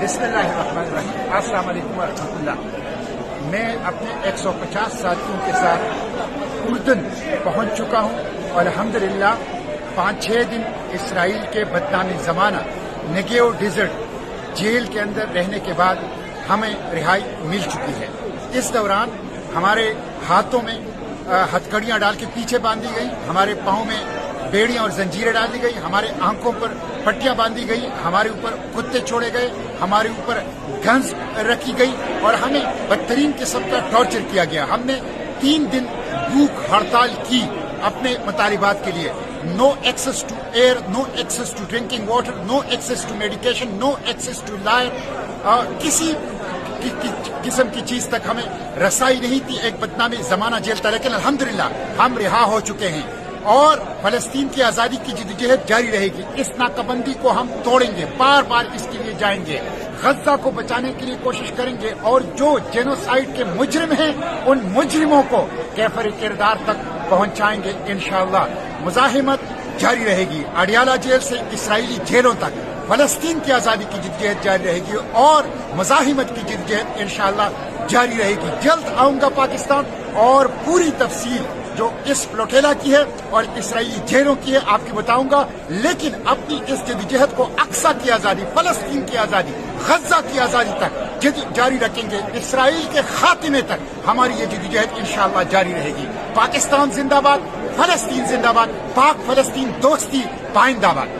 बिस्मिल्लाहिर्रहमानिर्रहीम। अस्सलाम वालेकुम वरहमतुल्लाह। मैं अपने 150 साथियों के साथ उर्दन पहुंच चुका हूं और अल्हम्दुलिल्लाह 5-6 दिन इसराइल के बदनामी ज़माना नेगेव डेजर्ट जेल के अंदर रहने के बाद हमें रिहाई मिल चुकी है। इस दौरान हमारे हाथों में हथकड़ियां डाल के पीछे बांधी गई, हमारे पाँव में बेड़ियां और जंजीरें डाल दी गई, हमारे आंखों पर पट्टियां बांधी गई, हमारे ऊपर कुत्ते छोड़े गए, हमारे ऊपर गन्स रखी गई और हमें बदतरीन किस्म का टॉर्चर किया गया। हमने 3 दिन भूख हड़ताल की अपने मुतालिबात के लिए। No access to air, no access to drinking water, no access to medication, no access to lawyer, किसी किस्म की चीज तक हमें रसाई नहीं थी। एक बदनामी जमाना जेल था, लेकिन अल्हम्दुलिल्लाह हम रिहा हो चुके हैं और फलस्तीन की आजादी की जिद्दोजहद जारी रहेगी। इस नाकाबंदी को हम तोड़ेंगे, बार बार इसके लिए जाएंगे, गज्जा को बचाने के लिए कोशिश करेंगे और जो जेनोसाइड के मुजरिम हैं उन मुजरिमों को कैफर किरदार तक पहुंचाएंगे इंशाअल्लाह। मुजाहिमत जारी रहेगी, अडियाला जेल से इसराइली जेलों तक फलस्तीन की आजादी की जिद्दोजहद जारी रहेगी और मुजाहिमत की जिद्दोजहद इंशाअल्लाह जारी रहेगी। जल्द आऊंगा पाकिस्तान और पूरी तफसील जो इस लोटेला की है और इसराइली जेलों की है आपकी बताऊंगा। लेकिन अपनी इस जद्दोजहद को अक्सा की आजादी, फलस्तीन की आजादी, गज्जा की आजादी तक जारी रखेंगे। इसराइल के खात्मे तक हमारी ये जद्दोजहद इंशाअल्लाह जारी रहेगी। पाकिस्तान जिंदाबाद, फलस्तीन जिंदाबाद, पाक फलस्तीन दोस्ती पाइंदाबाद।